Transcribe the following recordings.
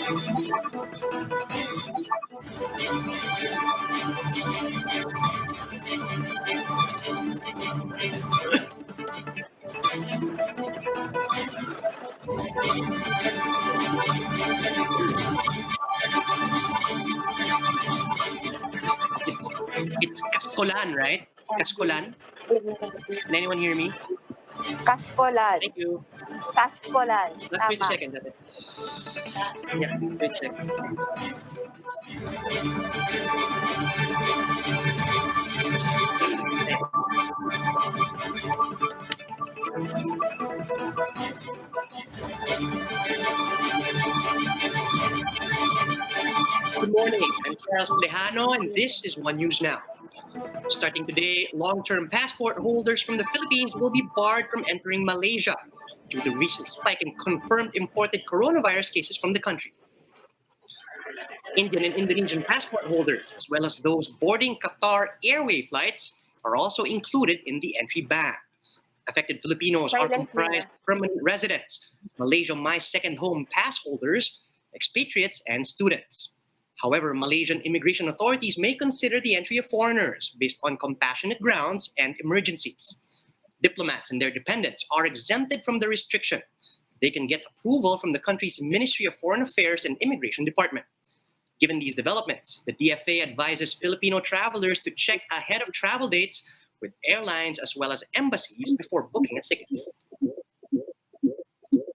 It's Cascolan, right? Cascolan. Can anyone hear me? Kaspolan. Thank you. Kaspolan. Wait a Tama. second. Yeah, wait a second. Good morning. I'm Charles Lejano, and this is One News Now. Starting today, long-term passport holders from the Philippines will be barred from entering Malaysia due to recent spike in confirmed imported coronavirus cases from the country. Indian and Indonesian passport holders, as well as those boarding Qatar Airway flights, are also included in the entry ban. Affected Filipinos are comprised of permanent residents, Malaysia My Second Home pass holders, expatriates, and students. However, Malaysian immigration authorities may consider the entry of foreigners based on compassionate grounds and emergencies. Diplomats and their dependents are exempted from the restriction. They can get approval from the country's Ministry of Foreign Affairs and Immigration Department. Given these developments, the DFA advises Filipino travelers to check ahead of travel dates with airlines as well as embassies before booking a ticket.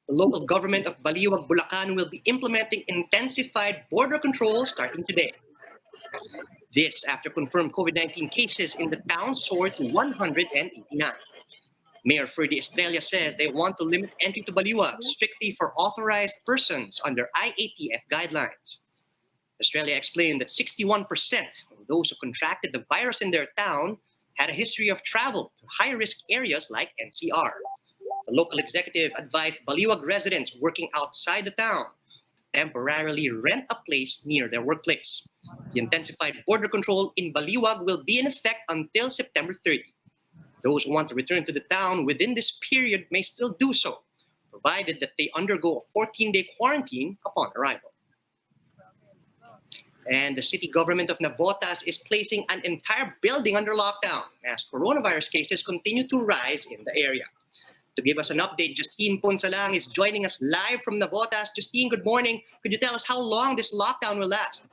The local government of Baliwag, Bulacan will be implementing intensified border control starting today. This after confirmed COVID-19 cases in the town soared to 189. Mayor Ferdy Estrella says they want to limit entry to Baliwag strictly for authorized persons under IATF guidelines. Estrella explained that 61% of those who contracted the virus in their town had a history of travel to high-risk areas like NCR. The local executive advised Baliwag residents working outside the town to temporarily rent a place near their workplace. The intensified border control in Baliwag will be in effect until September 30. Those who want to return to the town within this period may still do so, provided that they undergo a 14-day quarantine upon arrival. And the city government of Navotas is placing an entire building under lockdown as coronavirus cases continue to rise in the area. To give us an update, Justine Ponsalang is joining us live from Navotas. Justine, good morning. Could you tell us how long this lockdown will last?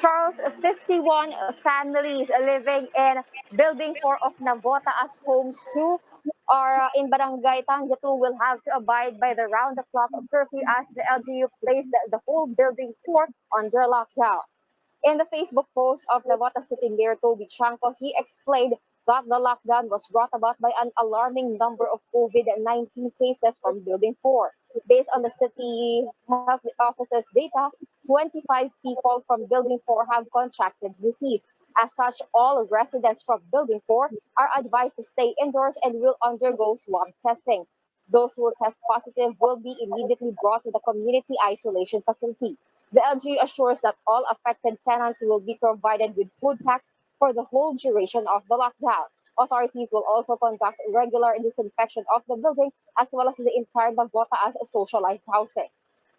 Charles, 51 families living in Building 4 of Navota as homes 2 are in Barangay Tanja 2 will have to abide by the round-the-clock curfew as the LGU placed the whole Building 4 under lockdown. In the Facebook post of Navota City Mayor Toby Chanco, he explained that the lockdown was brought about by an alarming number of COVID-19 cases from Building 4. Based on the city health office's data, 25 people from Building 4 have contracted disease. As such, all residents from Building 4 are advised to stay indoors and will undergo swab testing. Those who test positive will be immediately brought to the community isolation facility. The LG assures that all affected tenants will be provided with food packs for the whole duration of the lockdown. Authorities will also conduct regular disinfection of the building as well as the entire Navota as a socialized housing.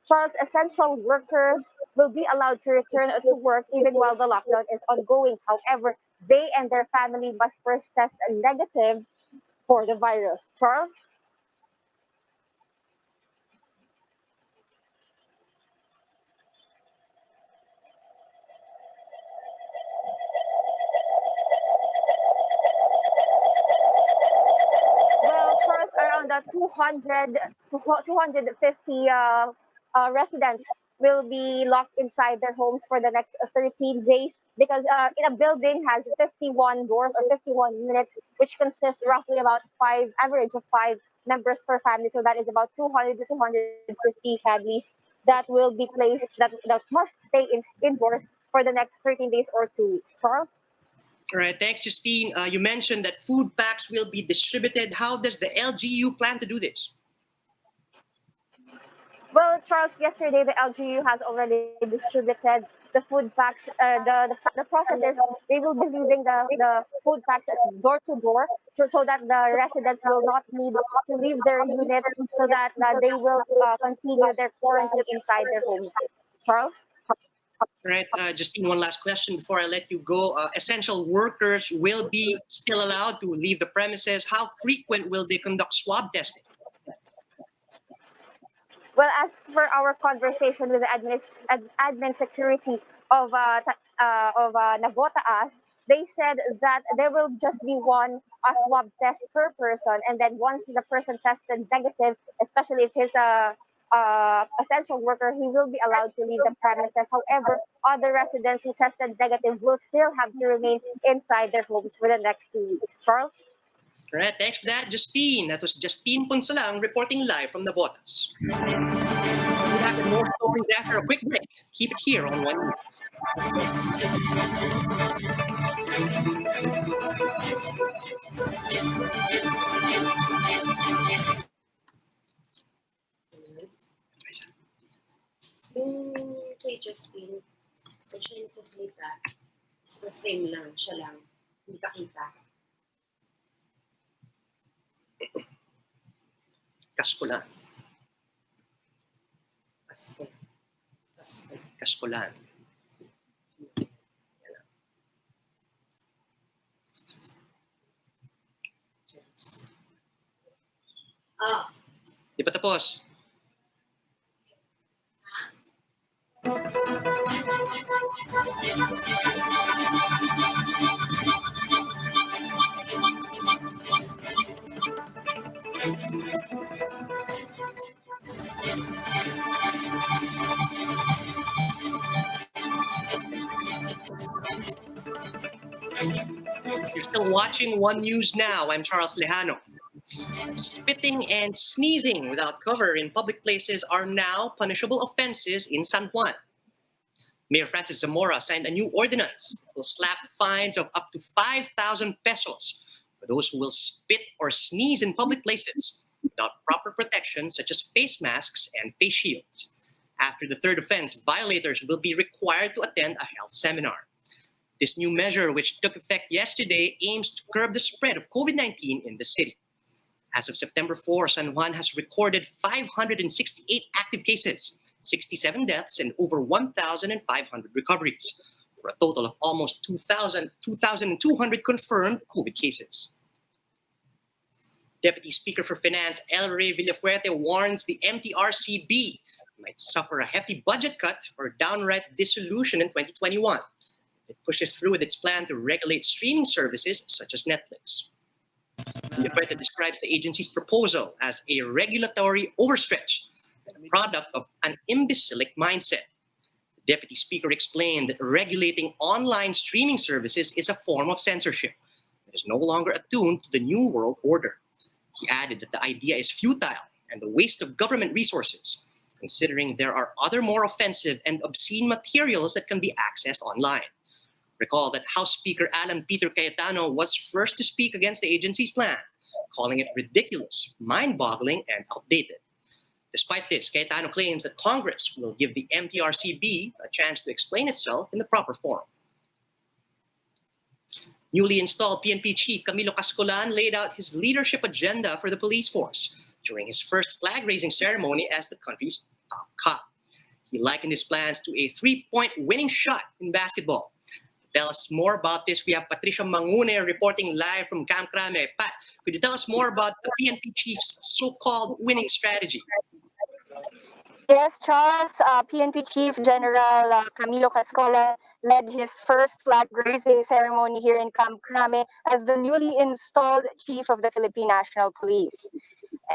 Charles, essential workers will be allowed to return to work even while the lockdown is ongoing. However, they and their family must first test negative for the virus. Charles? Well, Charles, around 200 to 250 residents will be locked inside their homes for the next 13 days because in a building has 51 doors or 51 units, which consists roughly about average of five members per family. So that is about 200 to 250 families that will be placed that must stay indoors for the next 13 days or 2 weeks. Charles? All right, thanks, Justine. You mentioned that food packs will be distributed. How does the LGU plan to do this? Well, Charles, yesterday the LGU has already distributed the food packs. The process is they will be leaving the food packs door to door, so that the residents will not need to leave their units, so that they will continue their quarantine inside their homes. Charles? Right, Justine, one last question before I let you go. Essential workers will be still allowed to leave the premises. How frequent will they conduct swab testing? Well, as per our conversation with the admin security of Navota, they said that there will just be one swab test per person, and then once the person tested negative, especially if he's a essential worker, he will be allowed to leave the premises. However, other residents who tested negative will still have to remain inside their homes for the next 2 weeks. Charles? All right, thanks for that, Justine. That was Justine Punsalang reporting live from Navotas. We'll be back with more stories after a quick break. Keep it here on One News. Yung kay Justine, pag siya yung sasalita, is frame lang, siya lang, hindi ka kita. Kaskolan. Pasko. Pasko. Kaskolan. Yes. Ah, Di pa tapos. You're still watching One News Now. I'm Charles Lejano. Spitting and sneezing without cover in public places are now punishable offenses in San Juan. Mayor Francis Zamora signed a new ordinance that will slap fines of up to 5,000 pesos for those who will spit or sneeze in public places without proper protection such as face masks and face shields. After the third offense, violators will be required to attend a health seminar. This new measure, which took effect yesterday, aims to curb the spread of COVID-19 in the city. As of September 4, San Juan has recorded 568 active cases, 67 deaths, and over 1,500 recoveries, for a total of almost 2,200 confirmed COVID cases. Deputy Speaker for Finance El Rey Villafuerte warns the MTRCB might suffer a hefty budget cut or downright dissolution in 2021. It pushes through with its plan to regulate streaming services such as Netflix. Villafuerte describes the agency's proposal as a regulatory overstretch, a product of an imbecilic mindset. The Deputy Speaker explained that regulating online streaming services is a form of censorship that is no longer attuned to the New World Order. He added that the idea is futile and a waste of government resources, considering there are other more offensive and obscene materials that can be accessed online. Recall that House Speaker Alan Peter Cayetano was first to speak against the agency's plan, calling it ridiculous, mind-boggling, and outdated. Despite this, Cayetano claims that Congress will give the MTRCB a chance to explain itself in the proper form. Newly installed PNP Chief Camilo Cascolan laid out his leadership agenda for the police force during his first flag-raising ceremony as the country's top cop. He likened his plans to a three-point winning shot in basketball. To tell us more about this, we have Patricia Mangune reporting live from Camp Crame. Pat, could you tell us more about the PNP Chief's so-called winning strategy? Yes, Charles, PNP Chief General Camilo Cascola led his first flag-raising ceremony here in Camp Crame as the newly installed Chief of the Philippine National Police.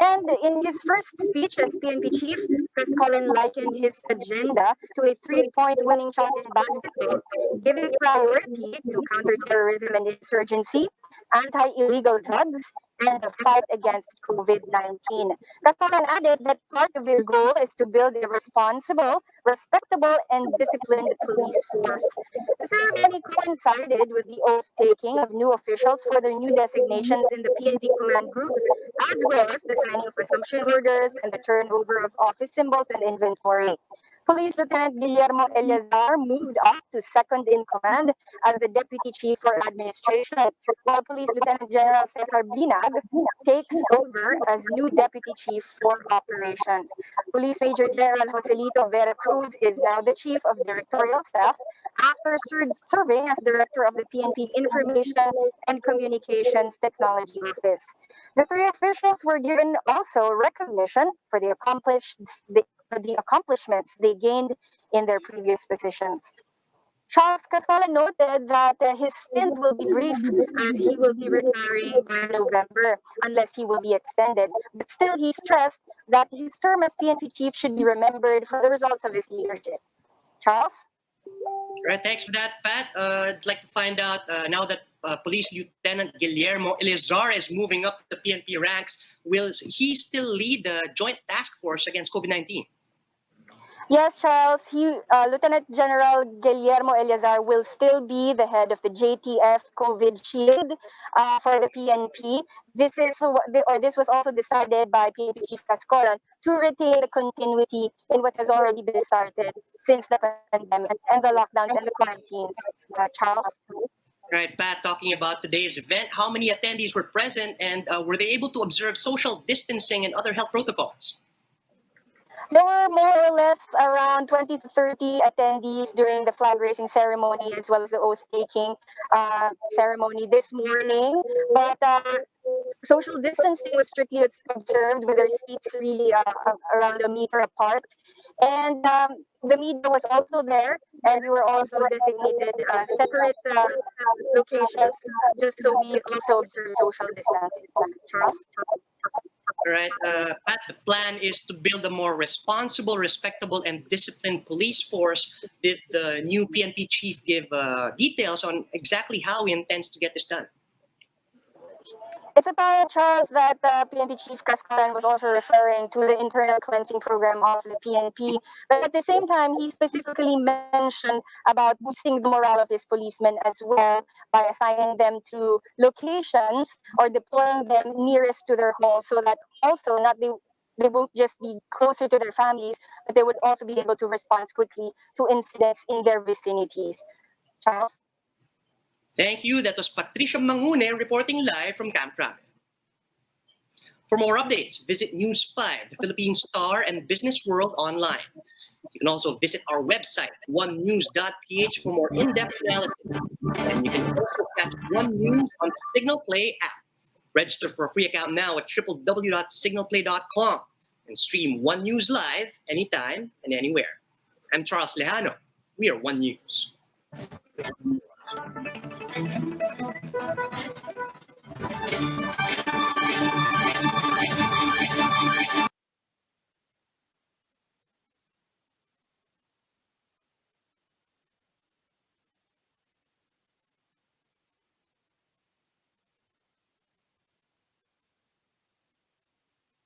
And in his first speech as PNP Chief, Cascola likened his agenda to a three-point winning shot in basketball, giving priority to counterterrorism and insurgency, anti-illegal drugs, and the fight against COVID-19. Cascola added that part of his goal is to build a responsible, respectable, and disciplined police force. The ceremony coincided with the oath-taking of new officials for their new designations in the PNP Command Group, as well as the signing of resumption orders and the turnover of office symbols and inventory. Police Lieutenant Guillermo Eleazar moved up to second in command as the Deputy Chief for Administration, while Police Lieutenant General Cesar Binag takes over as new Deputy Chief for Operations. Police Major General Joselito Vera Cruz is now the Chief of Directorial Staff after serving as Director of the PNP Information and Communications Technology Office. The three officials were given also recognition for the accomplishments they gained in their previous positions. Charles Cascola noted that his stint will be brief as he will be retiring by November unless he will be extended. But still, he stressed that his term as PNP chief should be remembered for the results of his leadership. Charles? All right, thanks for that, Pat. I'd like to find out now that Police Lieutenant Guillermo Eleazar is moving up the PNP ranks, will he still lead the Joint Task Force against COVID-19? Yes, Charles. Lieutenant General Guillermo Eleazar will still be the head of the JTF COVID Shield for the PNP. This was also decided by PNP Chief Cascolan to retain the continuity in what has already been started since the pandemic and the lockdowns and the quarantines. Charles. Right, Pat, talking about today's event, how many attendees were present and were they able to observe social distancing and other health protocols? There were more or less around 20 to 30 attendees during the flag raising ceremony as well as the oath taking ceremony this morning. But social distancing was strictly observed with their seats really around a meter apart. And the media was also there, and we were also designated separate locations just so we also observe social distancing. Charles? All right, Pat, the plan is to build a more responsible, respectable, and disciplined police force. Did the new PNP chief give details on exactly how he intends to get this done? It's apparent, Charles, that PNP Chief Cascaran was also referring to the internal cleansing program of the PNP. But at the same time, he specifically mentioned about boosting the morale of his policemen as well by assigning them to locations or deploying them nearest to their homes so that also they won't just be closer to their families, but they would also be able to respond quickly to incidents in their vicinities. Charles? Thank you. That was Patricia Mangune reporting live from Camp Crame. For more updates, visit News 5, the Philippine Star, and Business World online. You can also visit our website, onenews.ph, for more in-depth analysis. And you can also catch One News on the Signal Play app. Register for a free account now at www.signalplay.com and stream One News live anytime and anywhere. I'm Charles Lejano. We are One News.